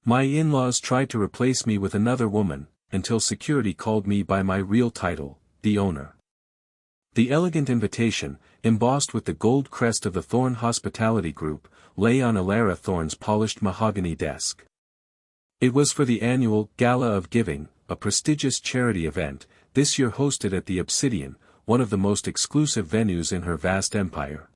My in-laws tried to replace me with another woman, until security called me by my real title, the owner. The elegant invitation, embossed with the gold crest of the Thorne Hospitality Group, lay on Elara Thorne's polished mahogany desk. It was for the annual Gala of Giving, a prestigious charity event, this year hosted at the Obsidian, one of the most exclusive venues in her vast empire.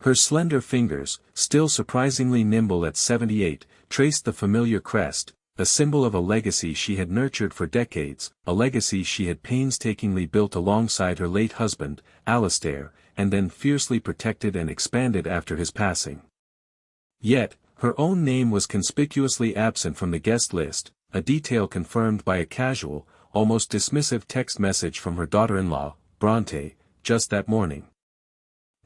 Her slender fingers, still surprisingly nimble at 78, traced the familiar crest, a symbol of a legacy she had nurtured for decades, a legacy she had painstakingly built alongside her late husband, Alastair, and then fiercely protected and expanded after his passing. Yet, her own name was conspicuously absent from the guest list, a detail confirmed by a casual, almost dismissive text message from her daughter-in-law, Bronte, just that morning.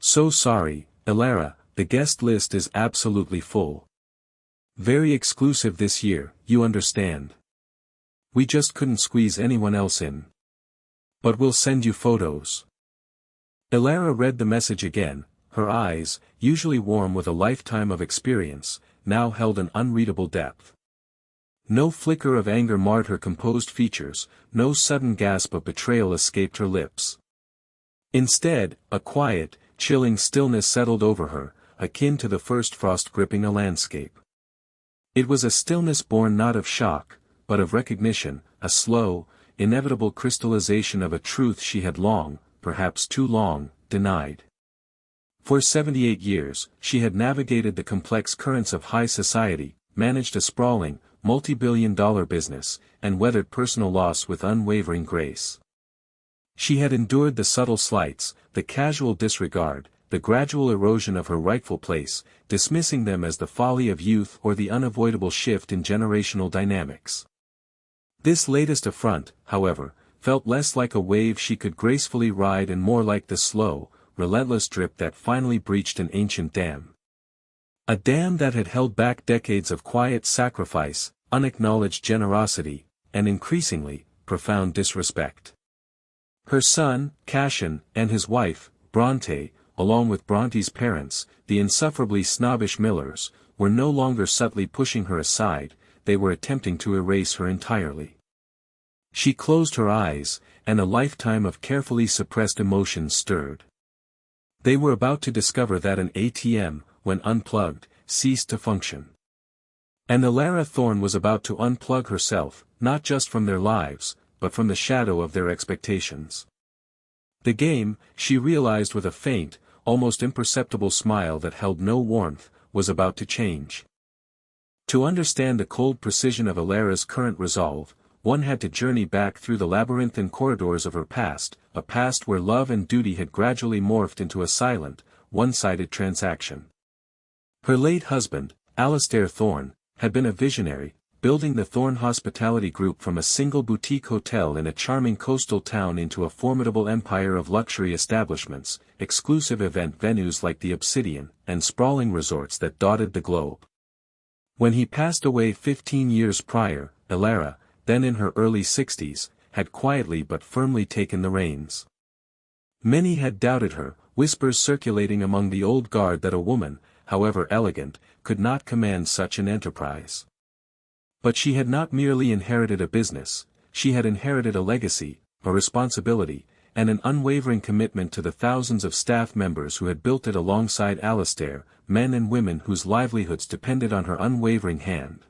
"So sorry, Elara, the guest list is absolutely full. Very exclusive this year, you understand. We just couldn't squeeze anyone else in. But we'll send you photos." Elara read the message again, her eyes, usually warm with a lifetime of experience, now held an unreadable depth. No flicker of anger marred her composed features, no sudden gasp of betrayal escaped her lips. Instead, a quiet, chilling stillness settled over her, akin to the first frost gripping a landscape. It was a stillness born not of shock, but of recognition, a slow, inevitable crystallization of a truth she had long, perhaps too long, denied. For 78 years, she had navigated the complex currents of high society, managed a sprawling, multi-billion-dollar business, and weathered personal loss with unwavering grace. She had endured the subtle slights, the casual disregard, the gradual erosion of her rightful place, dismissing them as the folly of youth or the unavoidable shift in generational dynamics. This latest affront, however, felt less like a wave she could gracefully ride and more like the slow, relentless drip that finally breached an ancient dam. A dam that had held back decades of quiet sacrifice, unacknowledged generosity, and increasingly, profound disrespect. Her son, Cassian, and his wife, Bronte, along with Bronte's parents, the insufferably snobbish Millers, were no longer subtly pushing her aside, they were attempting to erase her entirely. She closed her eyes, and a lifetime of carefully suppressed emotions stirred. They were about to discover that an ATM, when unplugged, ceased to function. And Elara Thorne was about to unplug herself, not just from their lives, but from the shadow of their expectations. The game, she realized with a faint, almost imperceptible smile that held no warmth, was about to change. To understand the cold precision of Elara's current resolve, one had to journey back through the labyrinthine corridors of her past, a past where love and duty had gradually morphed into a silent, one-sided transaction. Her late husband, Alastair Thorne, had been a visionary, building the Thorne Hospitality Group from a single boutique hotel in a charming coastal town into a formidable empire of luxury establishments, exclusive event venues like the Obsidian, and sprawling resorts that dotted the globe. When he passed away 15 years prior, Elara, then in her early 60s, had quietly but firmly taken the reins. Many had doubted her, whispers circulating among the old guard that a woman, however elegant, could not command such an enterprise. But she had not merely inherited a business, she had inherited a legacy, a responsibility, and an unwavering commitment to the thousands of staff members who had built it alongside Alastair, men and women whose livelihoods depended on her unwavering hand.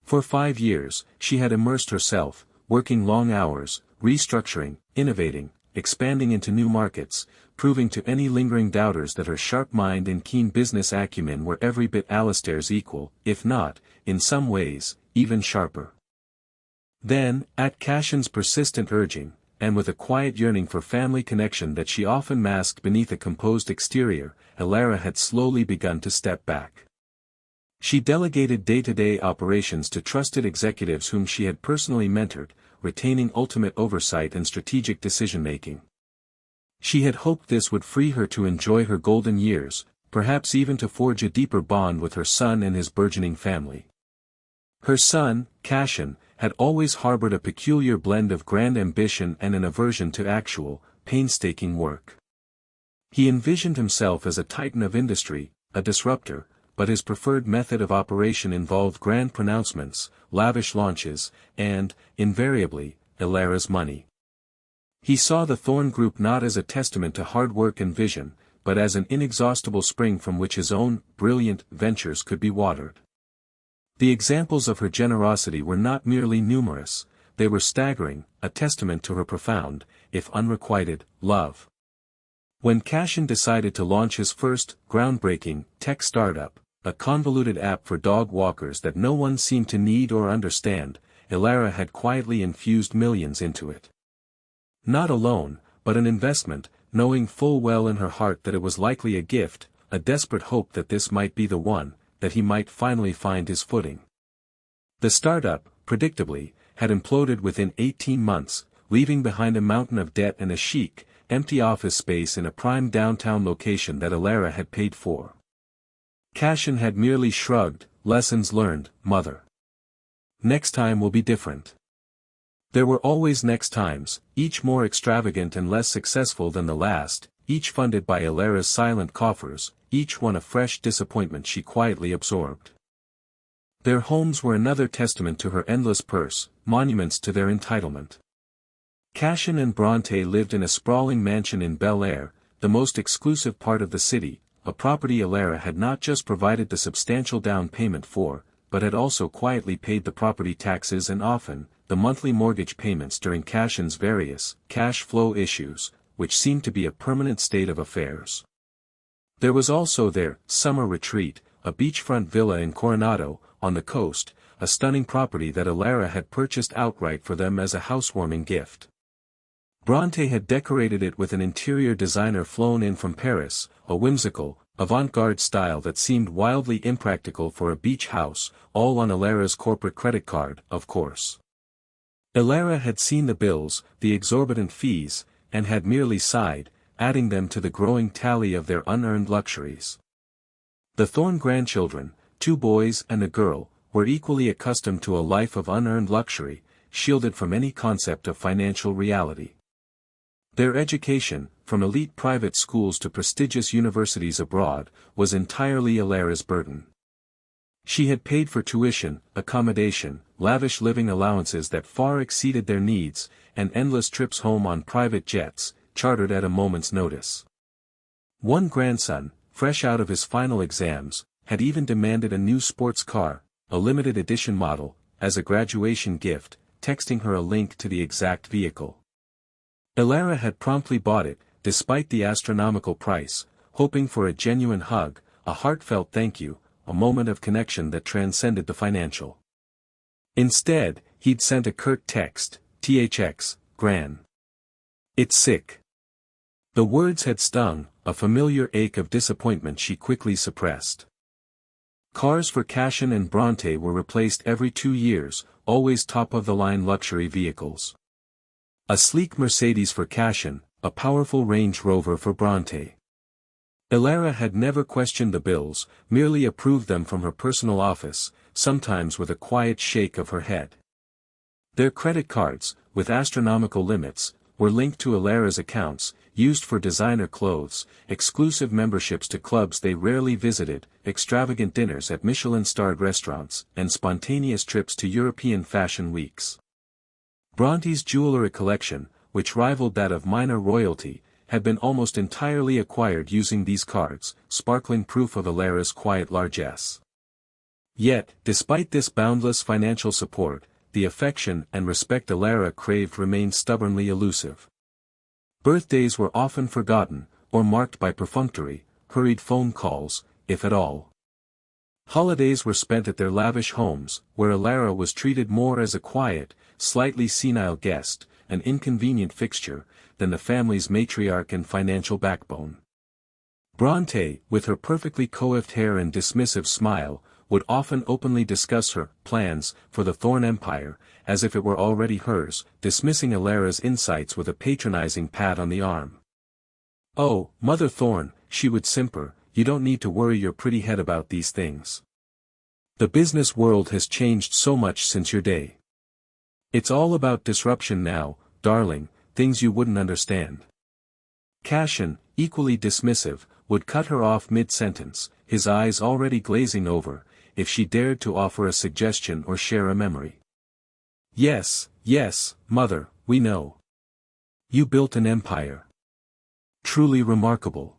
For 5 years, she had immersed herself, working long hours, restructuring, innovating, expanding into new markets, proving to any lingering doubters that her sharp mind and keen business acumen were every bit Alastair's equal, if not, in some ways, even sharper. Then, at Cassian's persistent urging, and with a quiet yearning for family connection that she often masked beneath a composed exterior, Elara had slowly begun to step back. She delegated day-to-day operations to trusted executives whom she had personally mentored, retaining ultimate oversight and strategic decision-making. She had hoped this would free her to enjoy her golden years, perhaps even to forge a deeper bond with her son and his burgeoning family. Her son, Cassian, had always harbored a peculiar blend of grand ambition and an aversion to actual, painstaking work. He envisioned himself as a titan of industry, a disruptor, but his preferred method of operation involved grand pronouncements, lavish launches, and, invariably, Elara's money. He saw the Thorne Group not as a testament to hard work and vision, but as an inexhaustible spring from which his own brilliant ventures could be watered. The examples of her generosity were not merely numerous, they were staggering, a testament to her profound, if unrequited, love. When Cashin decided to launch his first, groundbreaking, tech startup, a convoluted app for dog walkers that no one seemed to need or understand, Elara had quietly infused millions into it. Not a loan, but an investment, knowing full well in her heart that it was likely a gift, a desperate hope that this might be the one, that he might finally find his footing. The startup, predictably, had imploded within 18 months, leaving behind a mountain of debt and a chic, empty office space in a prime downtown location that Elara had paid for. Cashin had merely shrugged, lessons learned, mother. Next time will be different. There were always next times, each more extravagant and less successful than the last, each funded by Elara's silent coffers, each one a fresh disappointment she quietly absorbed. Their homes were another testament to her endless purse, monuments to their entitlement. Cashin and Bronte lived in a sprawling mansion in Bel Air, the most exclusive part of the city, a property Elara had not just provided the substantial down payment for, but had also quietly paid the property taxes and often, the monthly mortgage payments during Cashin's various, cash flow issues, which seemed to be a permanent state of affairs. There was also their summer retreat, a beachfront villa in Coronado, on the coast, a stunning property that Elara had purchased outright for them as a housewarming gift. Bronte had decorated it with an interior designer flown in from Paris, a whimsical, avant-garde style that seemed wildly impractical for a beach house, all on Elara's corporate credit card, of course. Elara had seen the bills, the exorbitant fees, and had merely sighed, adding them to the growing tally of their unearned luxuries. The Thorne grandchildren, 2 boys and a girl, were equally accustomed to a life of unearned luxury, shielded from any concept of financial reality. Their education, from elite private schools to prestigious universities abroad, was entirely Elara's burden. She had paid for tuition, accommodation, lavish living allowances that far exceeded their needs, and endless trips home on private jets, chartered at a moment's notice. One grandson, fresh out of his final exams, had even demanded a new sports car, a limited edition model, as a graduation gift, texting her a link to the exact vehicle. Elara had promptly bought it, despite the astronomical price, hoping for a genuine hug, a heartfelt thank you, a moment of connection that transcended the financial. Instead, he'd sent a curt text, "THX, Gran. It's sick." The words had stung, a familiar ache of disappointment she quickly suppressed. Cars for Cashin and Bronte were replaced every 2 years, always top-of-the-line luxury vehicles. A sleek Mercedes for Cashin, a powerful Range Rover for Bronte. Elara had never questioned the bills, merely approved them from her personal office, sometimes with a quiet shake of her head. Their credit cards, with astronomical limits, were linked to Elara's accounts, used for designer clothes, exclusive memberships to clubs they rarely visited, extravagant dinners at Michelin-starred restaurants, and spontaneous trips to European fashion weeks. Bronte's jewelry collection, which rivaled that of minor royalty, had been almost entirely acquired using these cards, sparkling proof of Elara's quiet largesse. Yet, despite this boundless financial support, the affection and respect Elara craved remained stubbornly elusive. Birthdays were often forgotten, or marked by perfunctory, hurried phone calls, if at all. Holidays were spent at their lavish homes, where Elara was treated more as a quiet, slightly senile guest, an inconvenient fixture, than the family's matriarch and financial backbone. Bronte, with her perfectly coiffed hair and dismissive smile, would often openly discuss her plans for the Thorne empire, as if it were already hers, dismissing Elara's insights with a patronizing pat on the arm. "Oh, Mother Thorne," she would simper, "you don't need to worry your pretty head about these things. The business world has changed so much since your day. It's all about disruption now, darling, things you wouldn't understand." Cashin, equally dismissive, would cut her off mid-sentence, his eyes already glazing over, if she dared to offer a suggestion or share a memory. Yes, yes, mother, we know. You built an empire. Truly remarkable.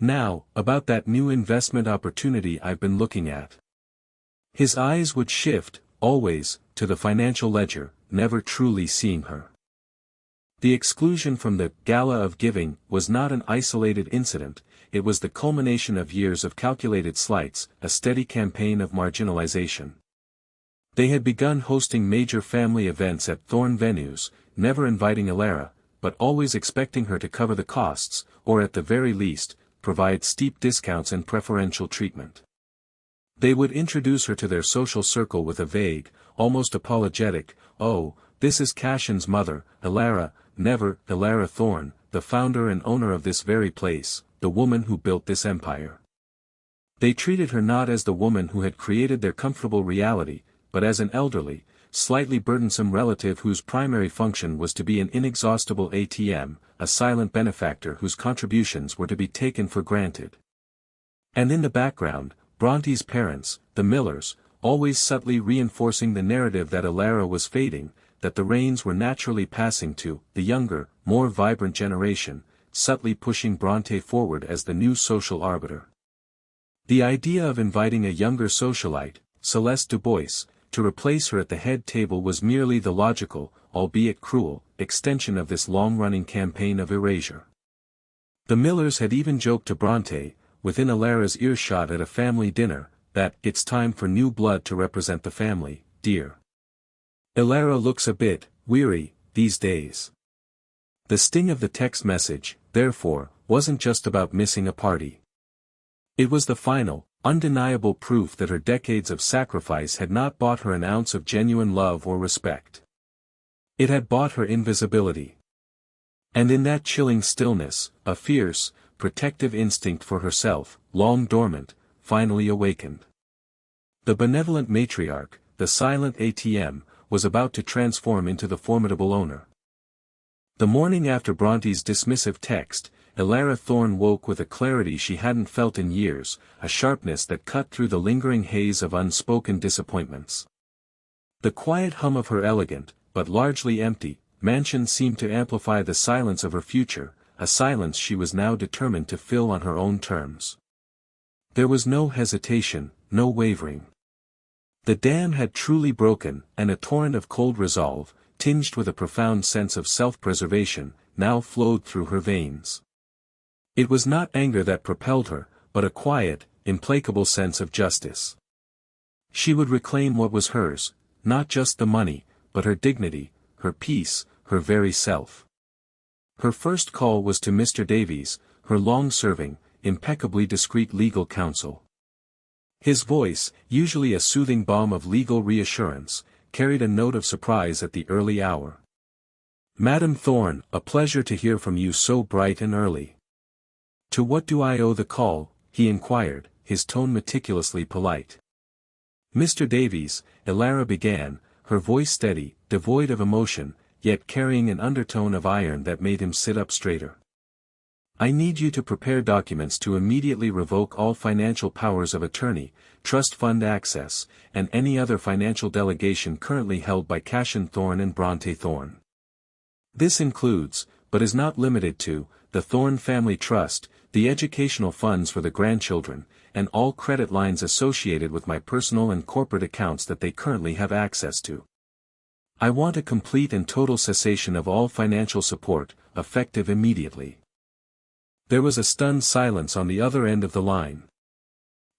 Now, about that new investment opportunity I've been looking at. His eyes would shift, always, to the financial ledger, never truly seeing her. The exclusion from the gala of giving was not an isolated incident, it was the culmination of years of calculated slights, a steady campaign of marginalization. They had begun hosting major family events at Thorne venues, never inviting Elara, but always expecting her to cover the costs, or at the very least, provide steep discounts and preferential treatment. They would introduce her to their social circle with a vague, almost apologetic, "Oh, this is Cashin's mother, Elara, never Elara Thorne, the founder and owner of this very place, the woman who built this empire." They treated her not as the woman who had created their comfortable reality, but as an elderly, slightly burdensome relative whose primary function was to be an inexhaustible ATM, a silent benefactor whose contributions were to be taken for granted. And in the background, Bronte's parents, the Millers, always subtly reinforcing the narrative that Elara was fading, that the reins were naturally passing to the younger, more vibrant generation, subtly pushing Bronte forward as the new social arbiter. The idea of inviting a younger socialite, Celeste Dubois, to replace her at the head table was merely the logical, albeit cruel, extension of this long-running campaign of erasure. The Millers had even joked to Bronte, within Elara's earshot at a family dinner, that "it's time for new blood to represent the family, dear. Elara looks a bit weary these days." The sting of the text message, therefore, wasn't just about missing a party. It was the final, undeniable proof that her decades of sacrifice had not bought her an ounce of genuine love or respect. It had bought her invisibility. And in that chilling stillness, a fierce, protective instinct for herself, long dormant, finally awakened. The benevolent matriarch, the silent ATM, was about to transform into the formidable owner. The morning after Bronte's dismissive text, Elara Thorne woke with a clarity she hadn't felt in years, a sharpness that cut through the lingering haze of unspoken disappointments. The quiet hum of her elegant, but largely empty, mansion seemed to amplify the silence of her future, a silence she was now determined to fill on her own terms. There was no hesitation, no wavering. The dam had truly broken, and a torrent of cold resolve, tinged with a profound sense of self-preservation, now flowed through her veins. It was not anger that propelled her, but a quiet, implacable sense of justice. She would reclaim what was hers, not just the money, but her dignity, her peace, her very self. Her first call was to Mr. Davies, her long-serving, impeccably discreet legal counsel. His voice, usually a soothing balm of legal reassurance, carried a note of surprise at the early hour. "Madam Thorne, a pleasure to hear from you so bright and early." "To what do I owe the call?" he inquired, his tone meticulously polite. "Mr. Davies," Elara began, her voice steady, devoid of emotion, yet carrying an undertone of iron that made him sit up straighter. "I need you to prepare documents to immediately revoke all financial powers of attorney, trust fund access, and any other financial delegation currently held by Cashin Thorne and Bronte Thorne. This includes, but is not limited to, the Thorne Family Trust, the educational funds for the grandchildren, and all credit lines associated with my personal and corporate accounts that they currently have access to. I want a complete and total cessation of all financial support, effective immediately." There was a stunned silence on the other end of the line.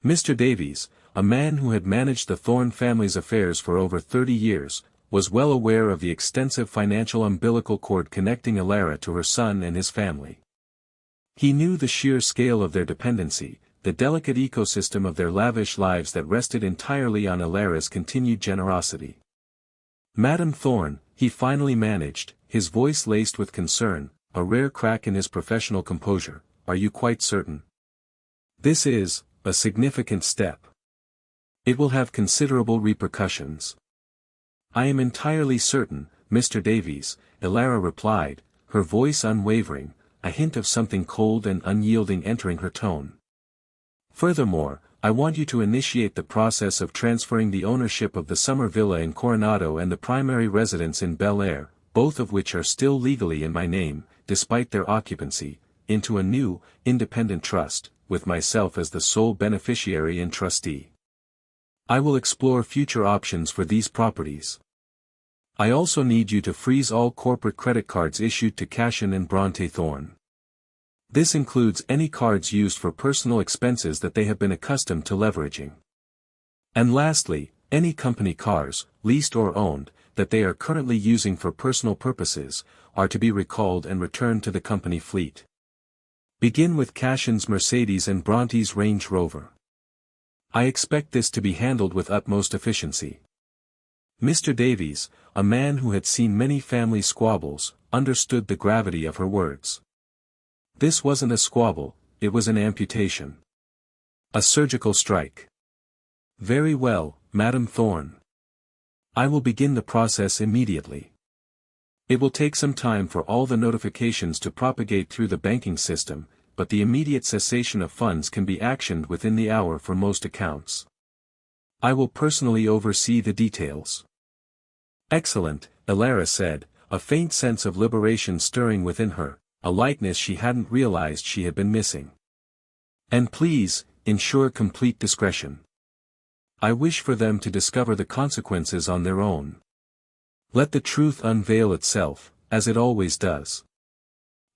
Mr. Davies, a man who had managed the Thorne family's affairs for over 30 years, was well aware of the extensive financial umbilical cord connecting Elara to her son and his family. He knew the sheer scale of their dependency, the delicate ecosystem of their lavish lives that rested entirely on Elara's continued generosity. "Madam Thorne," he finally managed, his voice laced with concern, a rare crack in his professional composure, "are you quite certain? This is a significant step. It will have considerable repercussions." "I am entirely certain, Mr. Davies," Elara replied, her voice unwavering, a hint of something cold and unyielding entering her tone. Furthermore, I want you to initiate the process of transferring the ownership of the summer villa in Coronado and the primary residence in Bel Air, both of which are still legally in my name, despite their occupancy, into a new, independent trust, with myself as the sole beneficiary and trustee. I will explore future options for these properties. I also need you to freeze all corporate credit cards issued to Cashin and Bronte Thorne. This includes any cards used for personal expenses that they have been accustomed to leveraging. And lastly, any company cars, leased or owned, that they are currently using for personal purposes, are to be recalled and returned to the company fleet. Begin with Cashin's Mercedes and Bronte's Range Rover. I expect this to be handled with utmost efficiency. Mr. Davies, a man who had seen many family squabbles, understood the gravity of her words. This wasn't a squabble, it was an amputation. A surgical strike. Very well, Madam Thorne. I will begin the process immediately. It will take some time for all the notifications to propagate through the banking system, but the immediate cessation of funds can be actioned within the hour for most accounts. I will personally oversee the details. Excellent, Elara said, a faint sense of liberation stirring within her, a lightness she hadn't realized she had been missing. And please, ensure complete discretion. I wish for them to discover the consequences on their own. Let the truth unveil itself, as it always does.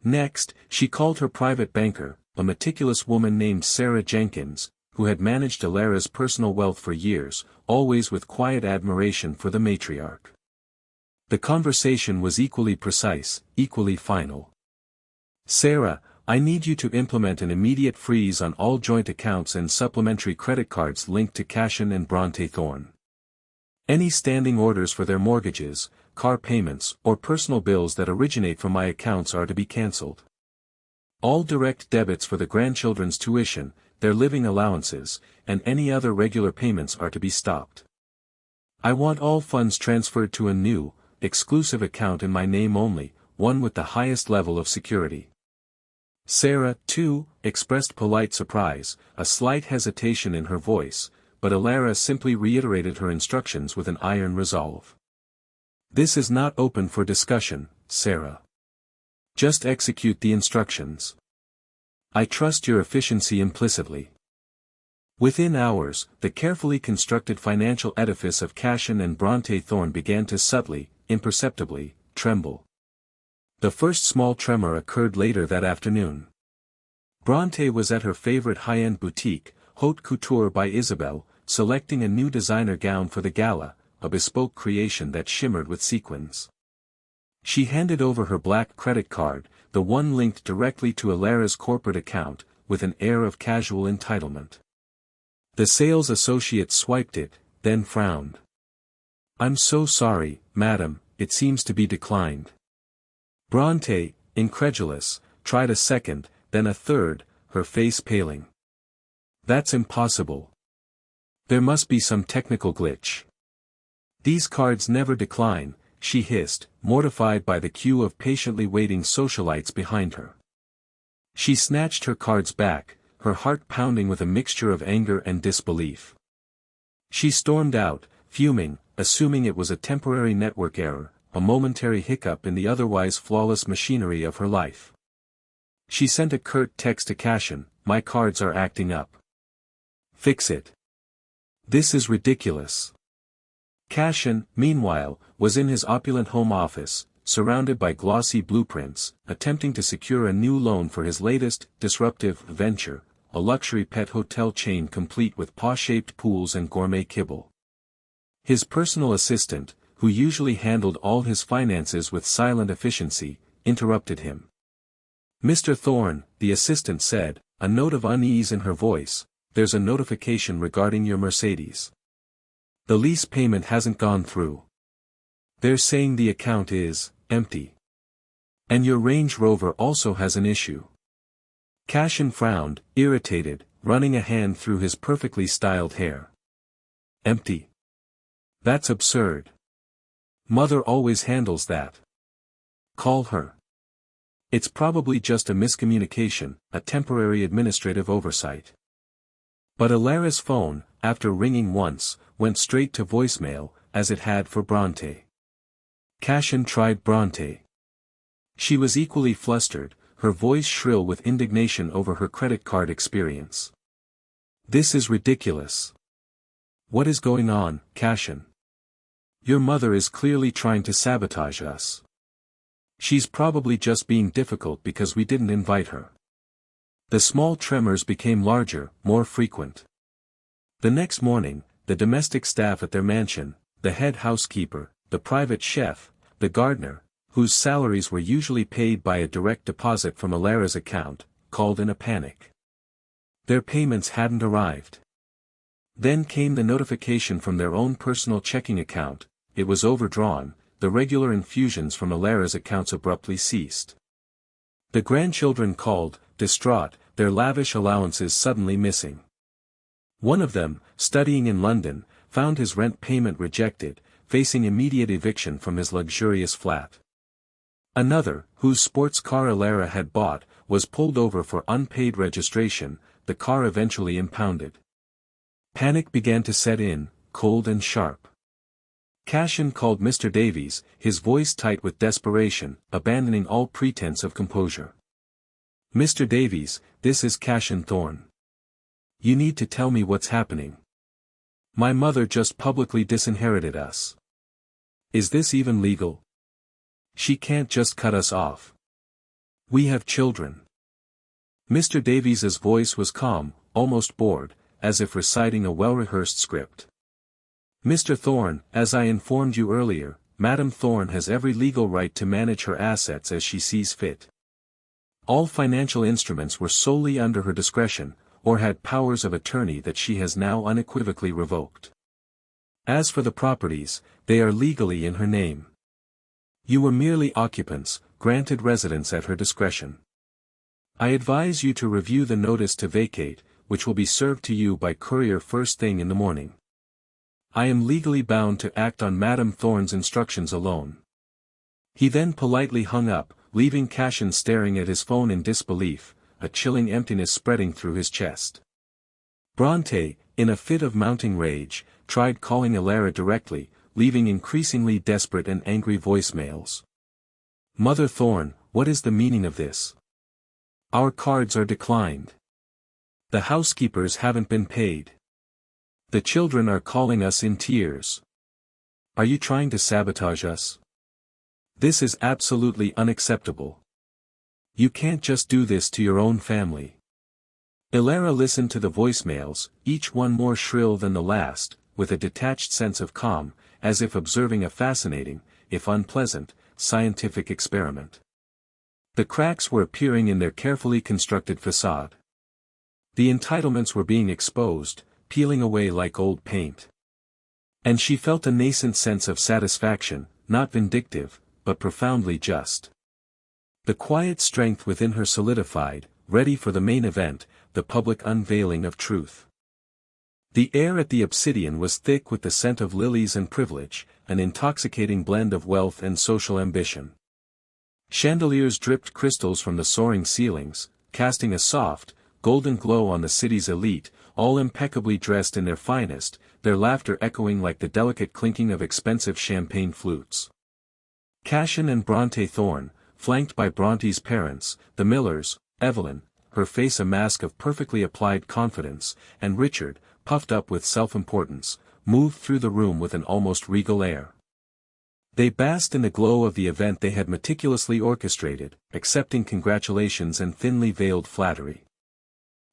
Next, she called her private banker, a meticulous woman named Sarah Jenkins, who had managed Elara's personal wealth for years, always with quiet admiration for the matriarch. The conversation was equally precise, equally final. Sarah, I need you to implement an immediate freeze on all joint accounts and supplementary credit cards linked to Cashin and Bronte Thorne. Any standing orders for their mortgages, car payments, or personal bills that originate from my accounts are to be cancelled. All direct debits for the grandchildren's tuition, their living allowances, and any other regular payments are to be stopped. I want all funds transferred to a new, exclusive account in my name only, one with the highest level of security. Sarah, too, expressed polite surprise, a slight hesitation in her voice, but Elara simply reiterated her instructions with an iron resolve. This is not open for discussion, Sarah. Just execute the instructions. I trust your efficiency implicitly. Within hours, the carefully constructed financial edifice of Cashin and Bronte Thorne began to subtly, imperceptibly, tremble. The first small tremor occurred later that afternoon. Bronte was at her favorite high-end boutique, Haute Couture by Isabel, selecting a new designer gown for the gala, a bespoke creation that shimmered with sequins. She handed over her black credit card, the one linked directly to Elara's corporate account, with an air of casual entitlement. The sales associate swiped it, then frowned. I'm so sorry, madam, it seems to be declined. Bronte, incredulous, tried a second, then a third, her face paling. That's impossible. There must be some technical glitch. These cards never decline, she hissed, mortified by the queue of patiently waiting socialites behind her. She snatched her cards back, her heart pounding with a mixture of anger and disbelief. She stormed out, fuming, assuming it was a temporary network error, a momentary hiccup in the otherwise flawless machinery of her life. She sent a curt text to Cashin, "My cards are acting up. Fix it. This is ridiculous." Cashin, meanwhile, was in his opulent home office, surrounded by glossy blueprints, attempting to secure a new loan for his latest, disruptive venture, a luxury pet hotel chain complete with paw-shaped pools and gourmet kibble. His personal assistant, who usually handled all his finances with silent efficiency, interrupted him. "Mr. Thorne," the assistant said, a note of unease in her voice, "there's a notification regarding your Mercedes. The lease payment hasn't gone through. They're saying the account is empty. And your Range Rover also has an issue." Cashin frowned, irritated, running a hand through his perfectly styled hair. "Empty? That's absurd. Mother always handles that. Call her." It's probably just a miscommunication, a temporary administrative oversight. But Elara's phone, after ringing once, went straight to voicemail, as it had for Bronte. Cashin tried Bronte. She was equally flustered, her voice shrill with indignation over her credit card experience. "This is ridiculous. What is going on, Cashin? Your mother is clearly trying to sabotage us. She's probably just being difficult because we didn't invite her." The small tremors became larger, more frequent. The next morning, the domestic staff at their mansion, the head housekeeper, the private chef, the gardener, whose salaries were usually paid by a direct deposit from Elara's account, called in a panic. Their payments hadn't arrived. Then came the notification from their own personal checking account, it was overdrawn, the regular infusions from Elara's accounts abruptly ceased. The grandchildren called, distraught, their lavish allowances suddenly missing. One of them, studying in London, found his rent payment rejected, facing immediate eviction from his luxurious flat. Another, whose sports car Elara had bought, was pulled over for unpaid registration, the car eventually impounded. Panic began to set in, cold and sharp. Cashin called Mr. Davies, his voice tight with desperation, abandoning all pretense of composure. "Mr. Davies, this is Cashin Thorne. You need to tell me what's happening. My mother just publicly disinherited us. Is this even legal? She can't just cut us off. We have children." Mr. Davies's voice was calm, almost bored, as if reciting a well-rehearsed script. "Mr. Thorne, as I informed you earlier, Madame Thorne has every legal right to manage her assets as she sees fit. All financial instruments were solely under her discretion, or had powers of attorney that she has now unequivocally revoked. As for the properties, they are legally in her name. You were merely occupants, granted residence at her discretion. I advise you to review the notice to vacate, which will be served to you by courier first thing in the morning. I am legally bound to act on Madame Thorne's instructions alone." He then politely hung up, leaving Cashin staring at his phone in disbelief, a chilling emptiness spreading through his chest. Bronte, in a fit of mounting rage, tried calling Elara directly, leaving increasingly desperate and angry voicemails. "Mother Thorne, what is the meaning of this? Our cards are declined. The housekeepers haven't been paid. The children are calling us in tears. Are you trying to sabotage us? This is absolutely unacceptable. You can't just do this to your own family." Elara listened to the voicemails, each one more shrill than the last, with a detached sense of calm, as if observing a fascinating, if unpleasant, scientific experiment. The cracks were appearing in their carefully constructed facade. The entitlements were being exposed, peeling away like old paint. And she felt a nascent sense of satisfaction, not vindictive, but profoundly just. The quiet strength within her solidified, ready for the main event, the public unveiling of truth. The air at the Obsidian was thick with the scent of lilies and privilege, an intoxicating blend of wealth and social ambition. Chandeliers dripped crystals from the soaring ceilings, casting a soft, golden glow on the city's elite, all impeccably dressed in their finest, their laughter echoing like the delicate clinking of expensive champagne flutes. Cashin and Bronte Thorne, flanked by Bronte's parents, the Millers, Evelyn, her face a mask of perfectly applied confidence, and Richard, puffed up with self-importance, moved through the room with an almost regal air. They basked in the glow of the event they had meticulously orchestrated, accepting congratulations and thinly veiled flattery.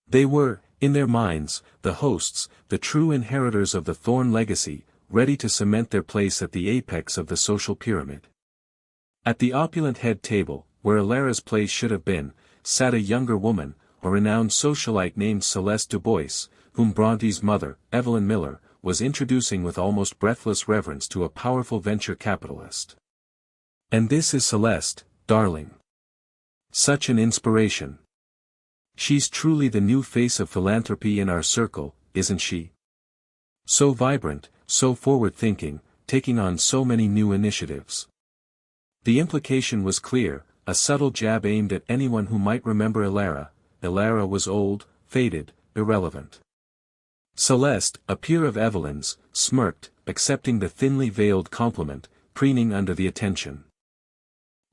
They were, in their minds, the hosts, the true inheritors of the Thorne legacy, ready to cement their place at the apex of the social pyramid. At the opulent head table, where Elara's place should have been, sat a younger woman, a renowned socialite named Celeste Dubois, whom Bronte's mother, Evelyn Miller, was introducing with almost breathless reverence to a powerful venture capitalist. "And this is Celeste, darling. Such an inspiration. She's truly the new face of philanthropy in our circle, isn't she? So vibrant, so forward-thinking, taking on so many new initiatives." The implication was clear, a subtle jab aimed at anyone who might remember Elara. Elara was old, faded, irrelevant. Celeste, a peer of Evelyn's, smirked, accepting the thinly veiled compliment, preening under the attention.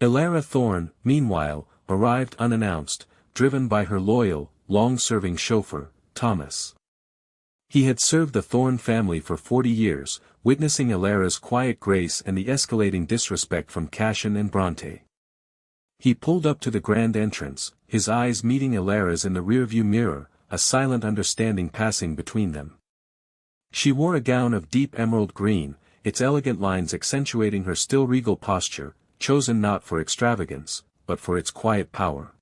Elara Thorne, meanwhile, arrived unannounced, driven by her loyal, long-serving chauffeur, Thomas. He had served the Thorne family for 40 years, witnessing Elara's quiet grace and the escalating disrespect from Cassian and Bronte. He pulled up to the grand entrance, his eyes meeting Elara's in the rearview mirror, a silent understanding passing between them. She wore a gown of deep emerald green, its elegant lines accentuating her still regal posture, chosen not for extravagance, but for its quiet power.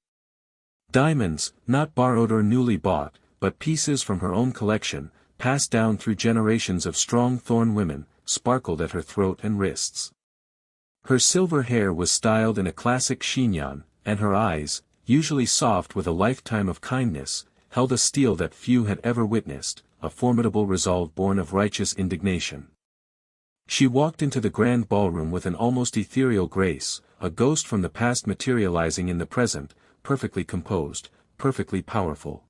Diamonds, not borrowed or newly bought, but pieces from her own collection, passed down through generations of strong Thorne women, sparkled at her throat and wrists. Her silver hair was styled in a classic chignon, and her eyes, usually soft with a lifetime of kindness, held a steel that few had ever witnessed, a formidable resolve born of righteous indignation. She walked into the grand ballroom with an almost ethereal grace, a ghost from the past materializing in the present, perfectly composed, perfectly powerful.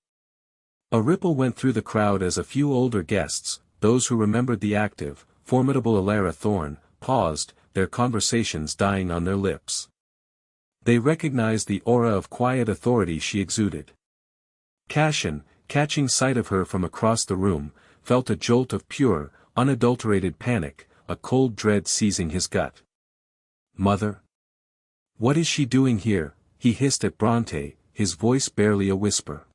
A ripple went through the crowd as a few older guests, those who remembered the active, formidable Elara Thorne, paused, their conversations dying on their lips. They recognized the aura of quiet authority she exuded. Cassian, catching sight of her from across the room, felt a jolt of pure, unadulterated panic, a cold dread seizing his gut. "Mother? What is she doing here?" he hissed at Bronte, his voice barely a whisper.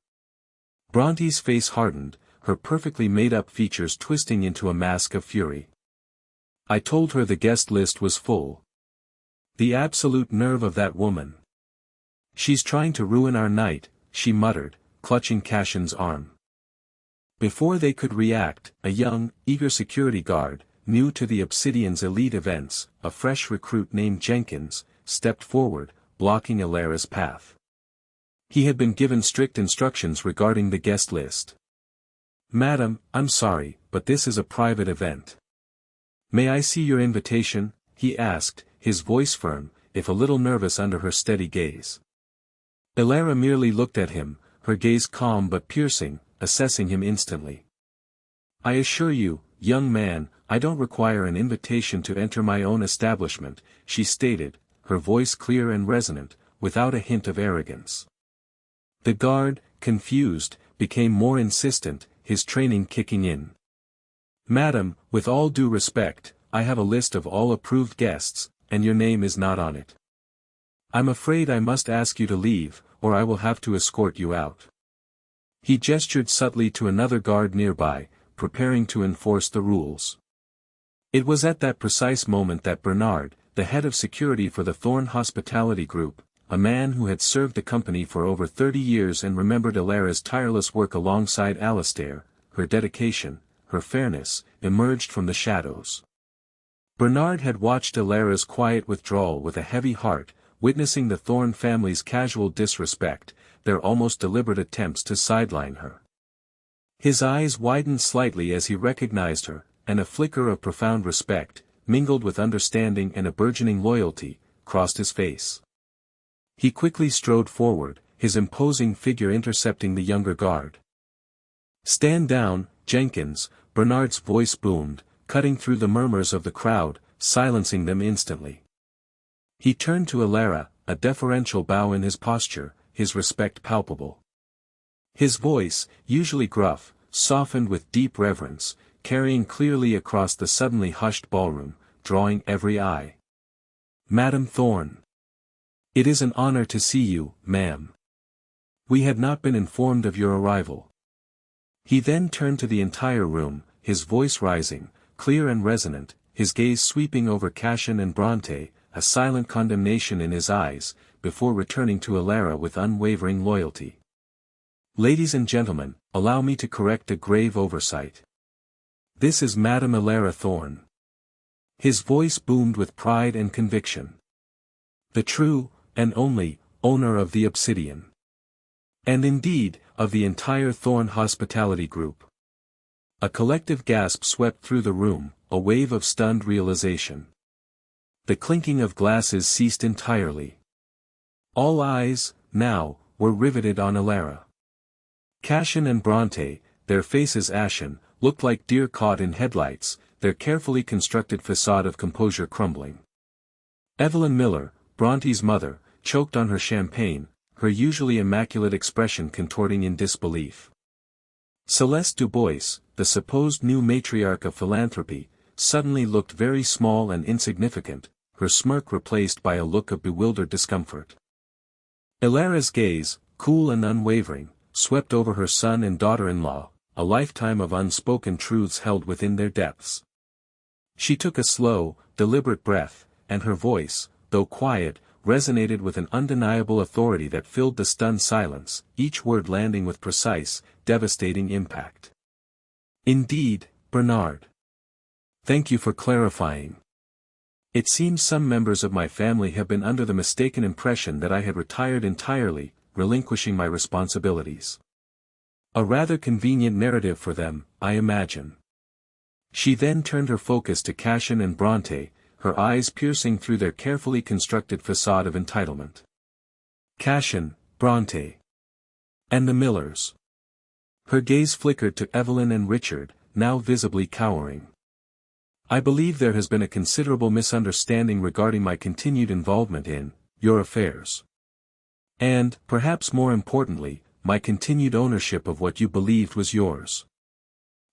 Bronte's face hardened, her perfectly made-up features twisting into a mask of fury. "I told her the guest list was full. The absolute nerve of that woman. She's trying to ruin our night," she muttered, clutching Cassian's arm. Before they could react, a young, eager security guard, new to the Obsidian's elite events, a fresh recruit named Jenkins, stepped forward, blocking Elara's path. He had been given strict instructions regarding the guest list. "Madam, I'm sorry, but this is a private event. May I see your invitation?" he asked, his voice firm, if a little nervous under her steady gaze. Elara merely looked at him, her gaze calm but piercing, assessing him instantly. "I assure you, young man, I don't require an invitation to enter my own establishment," she stated, her voice clear and resonant, without a hint of arrogance. The guard, confused, became more insistent, his training kicking in. "Madam, with all due respect, I have a list of all approved guests, and your name is not on it. I'm afraid I must ask you to leave, or I will have to escort you out." He gestured subtly to another guard nearby, preparing to enforce the rules. It was at that precise moment that Bernard, the head of security for the Thorne Hospitality Group, a man who had served the company for over 30 years and remembered Elara's tireless work alongside Alistair, her dedication, her fairness, emerged from the shadows. Bernard had watched Elara's quiet withdrawal with a heavy heart, witnessing the Thorne family's casual disrespect, their almost deliberate attempts to sideline her. His eyes widened slightly as he recognized her, and a flicker of profound respect, mingled with understanding and a burgeoning loyalty, crossed his face. He quickly strode forward, his imposing figure intercepting the younger guard. "Stand down, Jenkins," Bernard's voice boomed, cutting through the murmurs of the crowd, silencing them instantly. He turned to Elara, a deferential bow in his posture, his respect palpable. His voice, usually gruff, softened with deep reverence, carrying clearly across the suddenly hushed ballroom, drawing every eye. "Madam Thorne. It is an honor to see you, ma'am. We had not been informed of your arrival." He then turned to the entire room, his voice rising, clear and resonant, his gaze sweeping over Cassian and Bronte, a silent condemnation in his eyes, before returning to Elara with unwavering loyalty. "Ladies and gentlemen, allow me to correct a grave oversight. This is Madame Elara Thorne." His voice boomed with pride and conviction. "The true, and only, owner of the Obsidian. And indeed, of the entire Thorne Hospitality Group." A collective gasp swept through the room, a wave of stunned realization. The clinking of glasses ceased entirely. All eyes, now, were riveted on Elara. Cashin and Bronte, their faces ashen, looked like deer caught in headlights, their carefully constructed facade of composure crumbling. Evelyn Miller, Bronte's mother, choked on her champagne, her usually immaculate expression contorting in disbelief. Celeste Dubois, the supposed new matriarch of philanthropy, suddenly looked very small and insignificant, her smirk replaced by a look of bewildered discomfort. Elara's gaze, cool and unwavering, swept over her son and daughter-in-law, a lifetime of unspoken truths held within their depths. She took a slow, deliberate breath, and her voice, though quiet, resonated with an undeniable authority that filled the stunned silence, each word landing with precise, devastating impact. Indeed, Bernard. Thank you for clarifying. It seems some members of my family have been under the mistaken impression that I had retired entirely, relinquishing my responsibilities. A rather convenient narrative for them, I imagine. She then turned her focus to Cashin and Bronte, her eyes piercing through their carefully constructed facade of entitlement. Cashin, Bronte. And the Millers. Her gaze flickered to Evelyn and Richard, now visibly cowering. I believe there has been a considerable misunderstanding regarding my continued involvement in your affairs. And, perhaps more importantly, my continued ownership of what you believed was yours.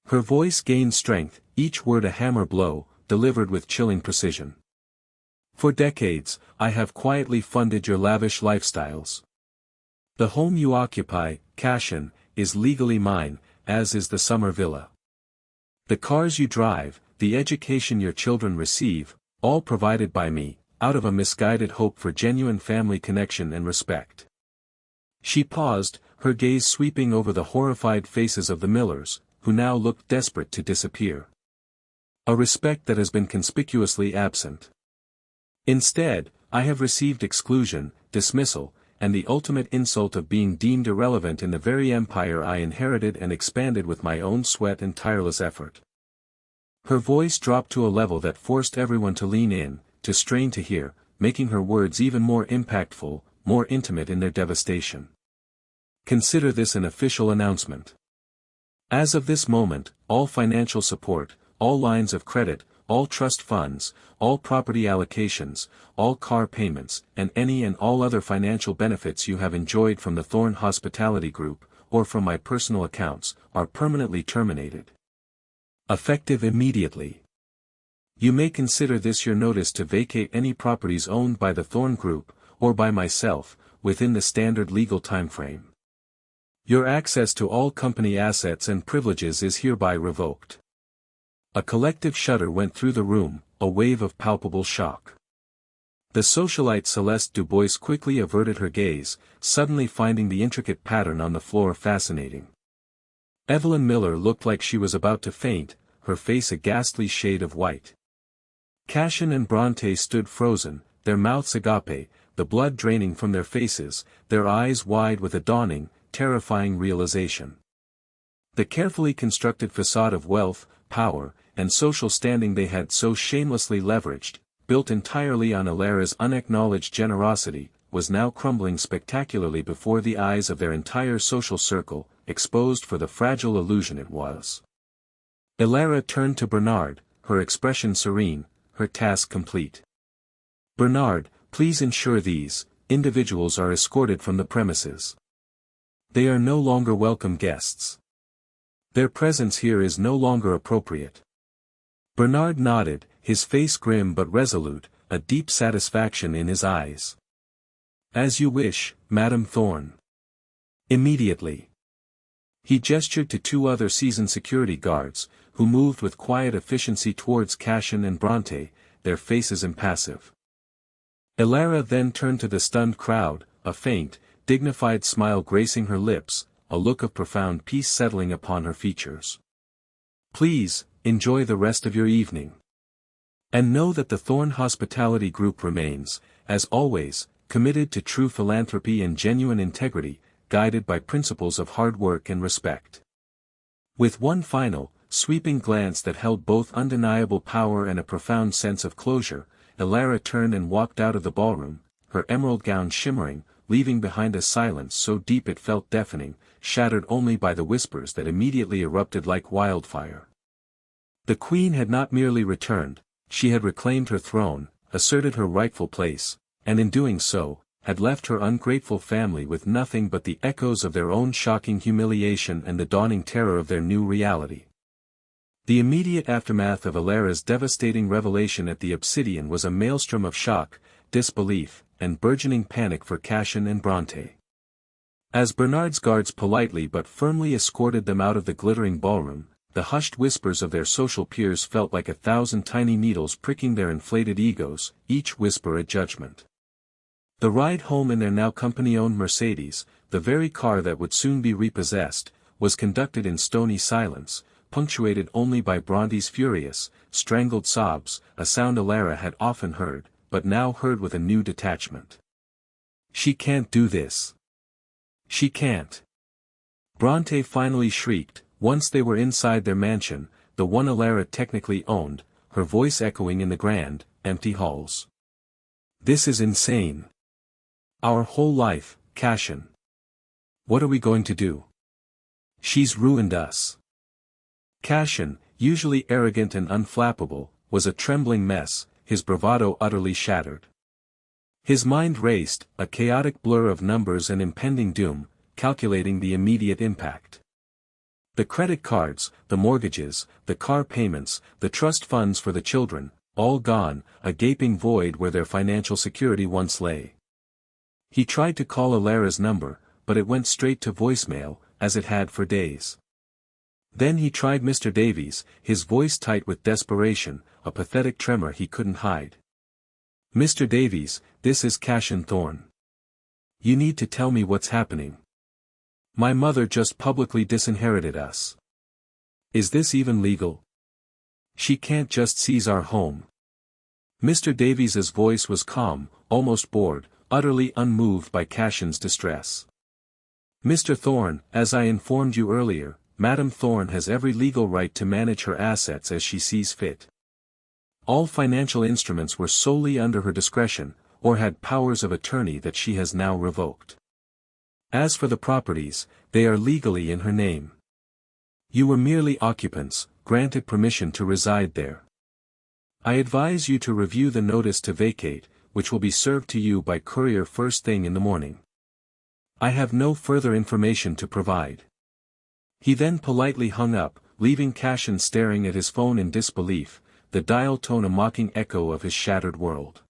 Her voice gained strength, each word a hammer blow, delivered with chilling precision. For decades, I have quietly funded your lavish lifestyles. The home you occupy, Cashin, is legally mine, as is the summer villa. The cars you drive, the education your children receive, all provided by me, out of a misguided hope for genuine family connection and respect. She paused, her gaze sweeping over the horrified faces of the Millers, who now looked desperate to disappear. A respect that has been conspicuously absent. Instead, I have received exclusion, dismissal, and the ultimate insult of being deemed irrelevant in the very empire I inherited and expanded with my own sweat and tireless effort. Her voice dropped to a level that forced everyone to lean in, to strain to hear, making her words even more impactful, more intimate in their devastation. Consider this an official announcement. As of this moment, all financial support, all lines of credit, all trust funds, all property allocations, all car payments, and any and all other financial benefits you have enjoyed from the Thorne Hospitality Group, or from my personal accounts, are permanently terminated. Effective immediately. You may consider this your notice to vacate any properties owned by the Thorne Group, or by myself, within the standard legal timeframe. Your access to all company assets and privileges is hereby revoked. A collective shudder went through the room, a wave of palpable shock. The socialite Celeste Dubois quickly averted her gaze, suddenly finding the intricate pattern on the floor fascinating. Evelyn Miller looked like she was about to faint, her face a ghastly shade of white. Cashin and Bronte stood frozen, their mouths agape, the blood draining from their faces, their eyes wide with a dawning, terrifying realization. The carefully constructed facade of wealth, power, and social standing they had so shamelessly leveraged, built entirely on Elara's unacknowledged generosity, was now crumbling spectacularly before the eyes of their entire social circle, exposed for the fragile illusion it was. Elara turned to Bernard, her expression serene, her task complete. Bernard, please ensure these individuals are escorted from the premises. They are no longer welcome guests. Their presence here is no longer appropriate. Bernard nodded, his face grim but resolute, a deep satisfaction in his eyes. As you wish, Madame Thorne. Immediately. He gestured to two other seasoned security guards, who moved with quiet efficiency towards Cashin and Bronte, their faces impassive. Elara then turned to the stunned crowd, a faint, dignified smile gracing her lips, a look of profound peace settling upon her features. Please, enjoy the rest of your evening. And know that the Thorne Hospitality Group remains, as always, committed to true philanthropy and genuine integrity, guided by principles of hard work and respect. With one final, sweeping glance that held both undeniable power and a profound sense of closure, Elara turned and walked out of the ballroom, her emerald gown shimmering, leaving behind a silence so deep it felt deafening, shattered only by the whispers that immediately erupted like wildfire. The queen had not merely returned, she had reclaimed her throne, asserted her rightful place, and in doing so, had left her ungrateful family with nothing but the echoes of their own shocking humiliation and the dawning terror of their new reality. The immediate aftermath of Elara's devastating revelation at the Obsidian was a maelstrom of shock, disbelief, and burgeoning panic for Cassian and Bronte. As Bernard's guards politely but firmly escorted them out of the glittering ballroom, the hushed whispers of their social peers felt like 1,000 tiny needles pricking their inflated egos, each whisper a judgment. The ride home in their now company-owned Mercedes, the very car that would soon be repossessed, was conducted in stony silence, punctuated only by Bronte's furious, strangled sobs, a sound Elara had often heard, but now heard with a new detachment. "She can't do this. She can't." Bronte finally shrieked, once they were inside their mansion, the one Elara technically owned, her voice echoing in the grand, empty halls. "This is insane. Our whole life, Cassian. What are we going to do? She's ruined us." Cassian, usually arrogant and unflappable, was a trembling mess, his bravado utterly shattered. His mind raced, a chaotic blur of numbers and impending doom, calculating the immediate impact. The credit cards, the mortgages, the car payments, the trust funds for the children, all gone, a gaping void where their financial security once lay. He tried to call Elara's number, but it went straight to voicemail, as it had for days. Then he tried Mr. Davies, his voice tight with desperation, a pathetic tremor he couldn't hide. "Mr. Davies, this is Cassian Thorne. You need to tell me what's happening. My mother just publicly disinherited us. Is this even legal? She can't just seize our home." Mr. Davies's voice was calm, almost bored, utterly unmoved by Cassian's distress. "Mr. Thorne, as I informed you earlier, Madame Thorne has every legal right to manage her assets as she sees fit. All financial instruments were solely under her discretion, or had powers of attorney that she has now revoked. As for the properties, they are legally in her name. You were merely occupants, granted permission to reside there. I advise you to review the notice to vacate, which will be served to you by courier first thing in the morning. I have no further information to provide." He then politely hung up, leaving Cassian staring at his phone in disbelief, the dial tone a mocking echo of his shattered world.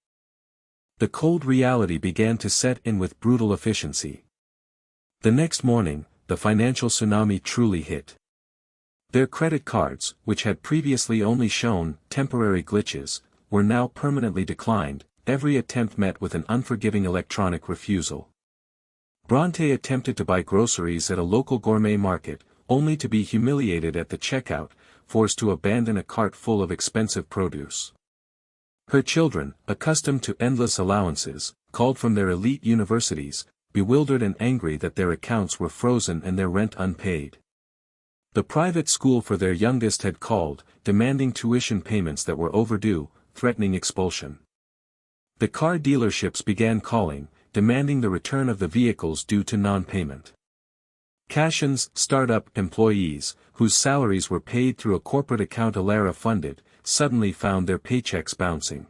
The cold reality began to set in with brutal efficiency. The next morning, the financial tsunami truly hit. Their credit cards, which had previously only shown temporary glitches, were now permanently declined, every attempt met with an unforgiving electronic refusal. Bronte attempted to buy groceries at a local gourmet market, only to be humiliated at the checkout, forced to abandon a cart full of expensive produce. Her children, accustomed to endless allowances, called from their elite universities, bewildered and angry that their accounts were frozen and their rent unpaid. The private school for their youngest had called, demanding tuition payments that were overdue, threatening expulsion. The car dealerships began calling, demanding the return of the vehicles due to non-payment. Cassian's startup employees, whose salaries were paid through a corporate account Elara funded, suddenly found their paychecks bouncing.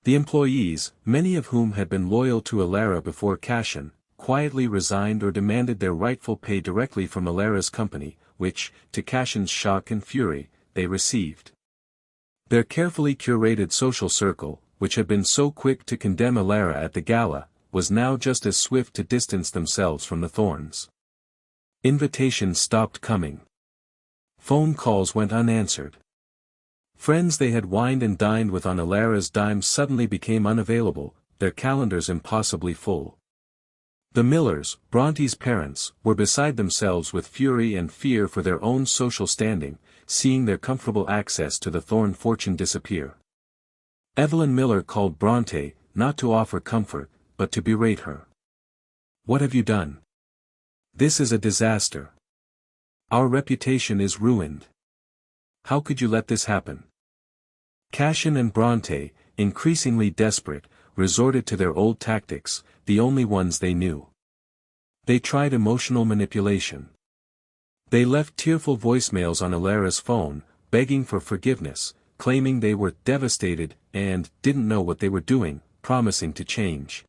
The employees, many of whom had been loyal to Elara before Cassian, quietly resigned or demanded their rightful pay directly from Elara's company, which, to Cassian's shock and fury, they received. Their carefully curated social circle, which had been so quick to condemn Elara at the gala, was now just as swift to distance themselves from the Thornes. Invitations stopped coming. Phone calls went unanswered. Friends they had wined and dined with on Elara's dime suddenly became unavailable, their calendars impossibly full. The Millers, Bronte's parents, were beside themselves with fury and fear for their own social standing, seeing their comfortable access to the Thorne fortune disappear. Evelyn Miller called Bronte, not to offer comfort, but to berate her. "What have you done? This is a disaster. Our reputation is ruined. How could you let this happen?" Cassian and Bronte, increasingly desperate, resorted to their old tactics, the only ones they knew. They tried emotional manipulation. They left tearful voicemails on Elara's phone, begging for forgiveness, claiming they were devastated and didn't know what they were doing, promising to change.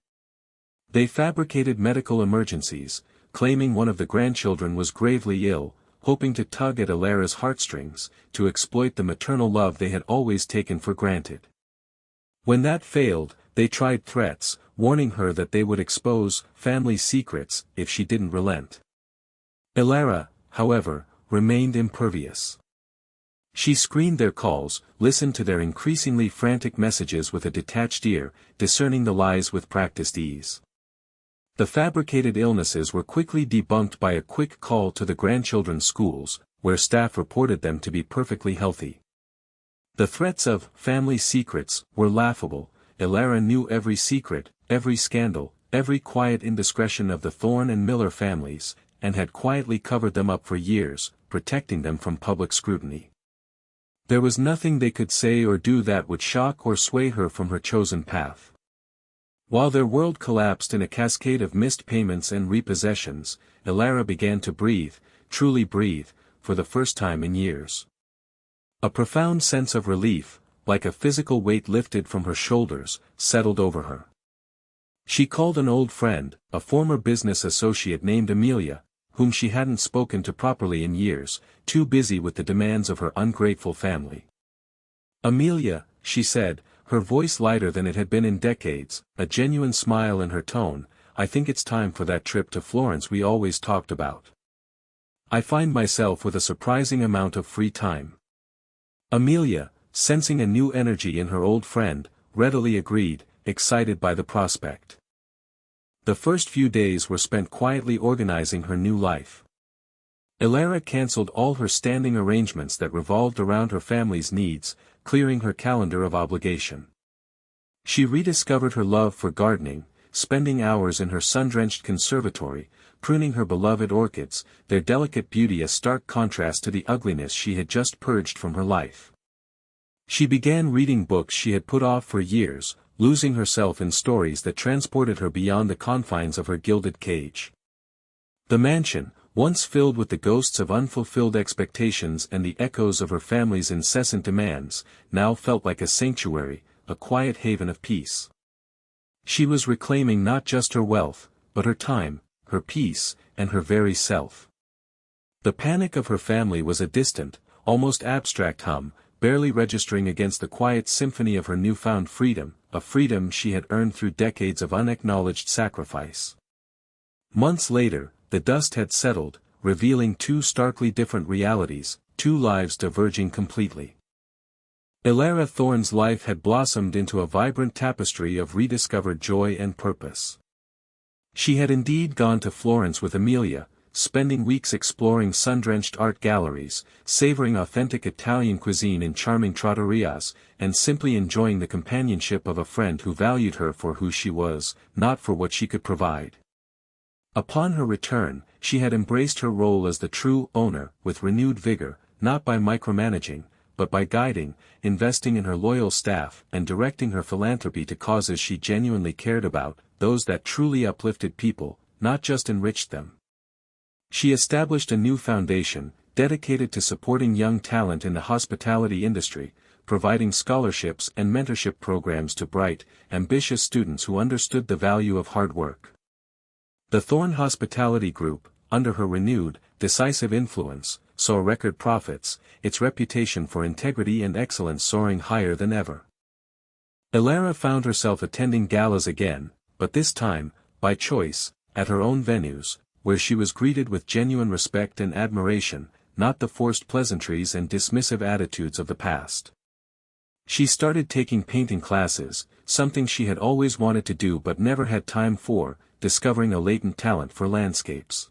They fabricated medical emergencies, claiming one of the grandchildren was gravely ill, hoping to tug at Elara's heartstrings, to exploit the maternal love they had always taken for granted. When that failed, they tried threats, warning her that they would expose family secrets if she didn't relent. Elara, however, remained impervious. She screened their calls, listened to their increasingly frantic messages with a detached ear, discerning the lies with practiced ease. The fabricated illnesses were quickly debunked by a quick call to the grandchildren's schools, where staff reported them to be perfectly healthy. The threats of family secrets were laughable. Elara knew every secret, every scandal, every quiet indiscretion of the Thorne and Miller families, and had quietly covered them up for years, protecting them from public scrutiny. There was nothing they could say or do that would shock or sway her from her chosen path. While their world collapsed in a cascade of missed payments and repossessions, Elara began to breathe, truly breathe, for the first time in years. A profound sense of relief, like a physical weight lifted from her shoulders, settled over her. She called an old friend, a former business associate named Amelia, whom she hadn't spoken to properly in years, too busy with the demands of her ungrateful family. "Amelia," she said, her voice lighter than it had been in decades, a genuine smile in her tone, "I think it's time for that trip to Florence we always talked about. I find myself with a surprising amount of free time." Amelia, sensing a new energy in her old friend, readily agreed, excited by the prospect. The first few days were spent quietly organizing her new life. Elara cancelled all her standing arrangements that revolved around her family's needs, clearing her calendar of obligation. She rediscovered her love for gardening, spending hours in her sun-drenched conservatory, pruning her beloved orchids, their delicate beauty a stark contrast to the ugliness she had just purged from her life. She began reading books she had put off for years, losing herself in stories that transported her beyond the confines of her gilded cage. The mansion, once filled with the ghosts of unfulfilled expectations and the echoes of her family's incessant demands, now felt like a sanctuary, a quiet haven of peace. She was reclaiming not just her wealth, but her time, her peace, and her very self. The panic of her family was a distant, almost abstract hum, barely registering against the quiet symphony of her newfound freedom, a freedom she had earned through decades of unacknowledged sacrifice. Months later, the dust had settled, revealing two starkly different realities, two lives diverging completely. Elara Thorne's life had blossomed into a vibrant tapestry of rediscovered joy and purpose. She had indeed gone to Florence with Amelia, spending weeks exploring sun-drenched art galleries, savoring authentic Italian cuisine in charming trattorias, and simply enjoying the companionship of a friend who valued her for who she was, not for what she could provide. Upon her return, she had embraced her role as the true owner with renewed vigor, not by micromanaging, but by guiding, investing in her loyal staff and directing her philanthropy to causes she genuinely cared about, those that truly uplifted people, not just enriched them. She established a new foundation, dedicated to supporting young talent in the hospitality industry, providing scholarships and mentorship programs to bright, ambitious students who understood the value of hard work. The Thorne Hospitality Group, under her renewed, decisive influence, saw record profits, its reputation for integrity and excellence soaring higher than ever. Elara found herself attending galas again, but this time, by choice, at her own venues, where she was greeted with genuine respect and admiration, not the forced pleasantries and dismissive attitudes of the past. She started taking painting classes, something she had always wanted to do but never had time for, discovering a latent talent for landscapes.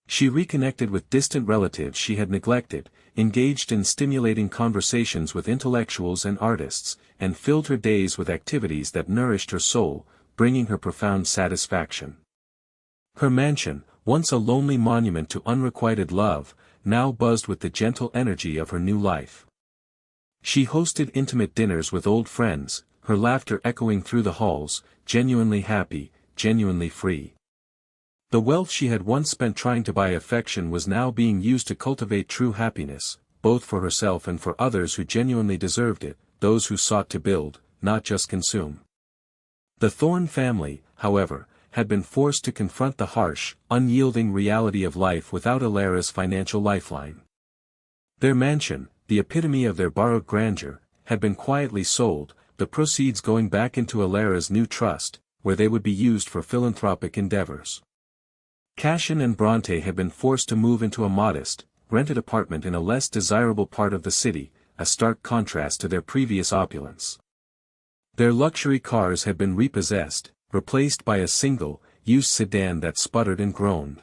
She reconnected with distant relatives she had neglected, engaged in stimulating conversations with intellectuals and artists, and filled her days with activities that nourished her soul, bringing her profound satisfaction. Her mansion, once a lonely monument to unrequited love, now buzzed with the gentle energy of her new life. She hosted intimate dinners with old friends, her laughter echoing through the halls, genuinely happy, genuinely free. The wealth she had once spent trying to buy affection was now being used to cultivate true happiness, both for herself and for others who genuinely deserved it, those who sought to build, not just consume. The Thorne family, however, had been forced to confront the harsh, unyielding reality of life without Elara's financial lifeline. Their mansion, the epitome of their borrowed grandeur, had been quietly sold, the proceeds going back into Elara's new trust, where they would be used for philanthropic endeavors. Cashin and Bronte had been forced to move into a modest, rented apartment in a less desirable part of the city, a stark contrast to their previous opulence. Their luxury cars had been repossessed, replaced by a single-use sedan that sputtered and groaned.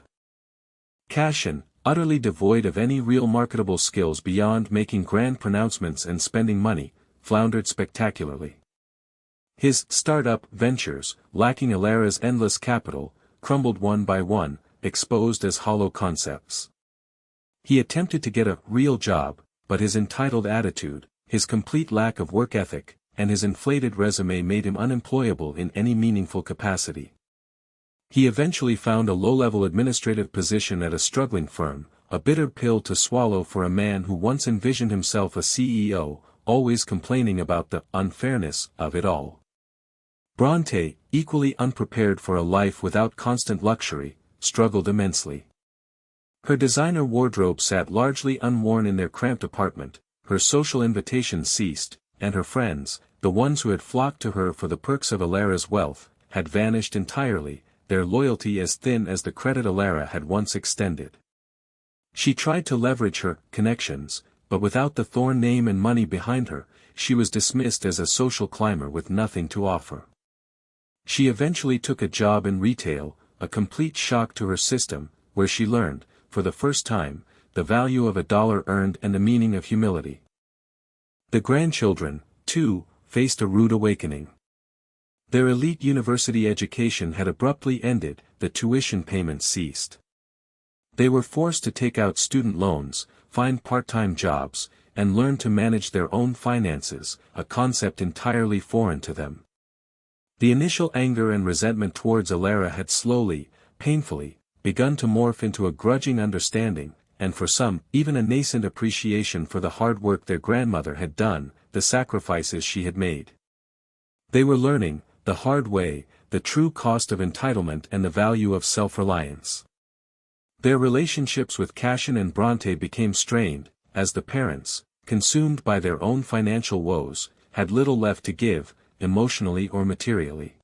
Cashin, utterly devoid of any real marketable skills beyond making grand pronouncements and spending money, floundered spectacularly. His start-up ventures, lacking Elara's endless capital, crumbled one by one, exposed as hollow concepts. He attempted to get a real job, but his entitled attitude, his complete lack of work ethic, and his inflated resume made him unemployable in any meaningful capacity. He eventually found a low-level administrative position at a struggling firm, a bitter pill to swallow for a man who once envisioned himself a CEO, always complaining about the unfairness of it all. Bronte, equally unprepared for a life without constant luxury, struggled immensely. Her designer wardrobe sat largely unworn in their cramped apartment, her social invitations ceased, and her friends, the ones who had flocked to her for the perks of Elara's wealth, had vanished entirely, their loyalty as thin as the credit Elara had once extended. She tried to leverage her connections, but without the Thorne name and money behind her, she was dismissed as a social climber with nothing to offer. She eventually took a job in retail, a complete shock to her system, where she learned, for the first time, the value of $1 earned and the meaning of humility. The grandchildren, too, faced a rude awakening. Their elite university education had abruptly ended, the tuition payments ceased. They were forced to take out student loans, find part-time jobs, and learn to manage their own finances, a concept entirely foreign to them. The initial anger and resentment towards Elara had slowly, painfully, begun to morph into a grudging understanding, and for some, even a nascent appreciation for the hard work their grandmother had done, the sacrifices she had made. They were learning, the hard way, the true cost of entitlement and the value of self-reliance. Their relationships with Cashin and Bronte became strained, as the parents, consumed by their own financial woes, had little left to give, emotionally or materially.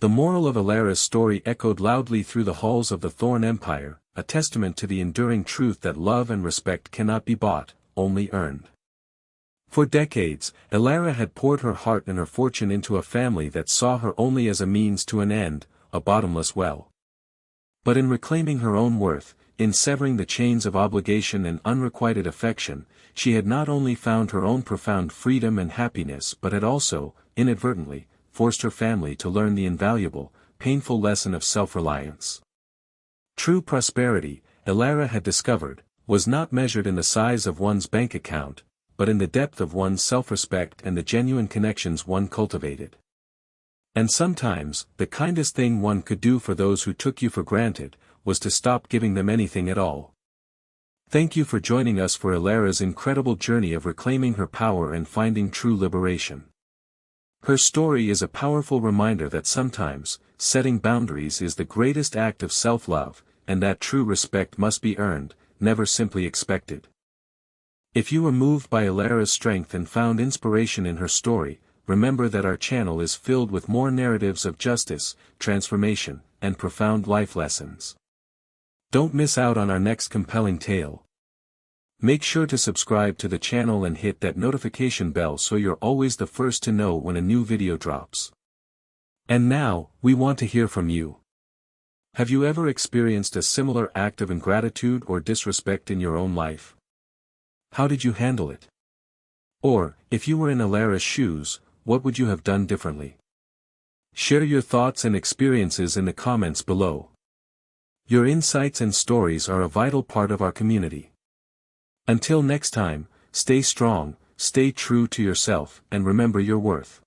The moral of Elara's story echoed loudly through the halls of the Thorne Empire, a testament to the enduring truth that love and respect cannot be bought, only earned. For decades, Elara had poured her heart and her fortune into a family that saw her only as a means to an end, a bottomless well. But in reclaiming her own worth, in severing the chains of obligation and unrequited affection, she had not only found her own profound freedom and happiness but had also, inadvertently, forced her family to learn the invaluable, painful lesson of self-reliance. True prosperity, Elara had discovered, was not measured in the size of one's bank account, but in the depth of one's self-respect and the genuine connections one cultivated. And sometimes, the kindest thing one could do for those who took you for granted, was to stop giving them anything at all. Thank you for joining us for Elara's incredible journey of reclaiming her power and finding true liberation. Her story is a powerful reminder that sometimes, setting boundaries is the greatest act of self-love, and that true respect must be earned, never simply expected. If you were moved by Elara's strength and found inspiration in her story, remember that our channel is filled with more narratives of justice, transformation, and profound life lessons. Don't miss out on our next compelling tale. Make sure to subscribe to the channel and hit that notification bell so you're always the first to know when a new video drops. And now, we want to hear from you. Have you ever experienced a similar act of ingratitude or disrespect in your own life? How did you handle it? Or, if you were in Elara's shoes, what would you have done differently? Share your thoughts and experiences in the comments below. Your insights and stories are a vital part of our community. Until next time, stay strong, stay true to yourself, and remember your worth.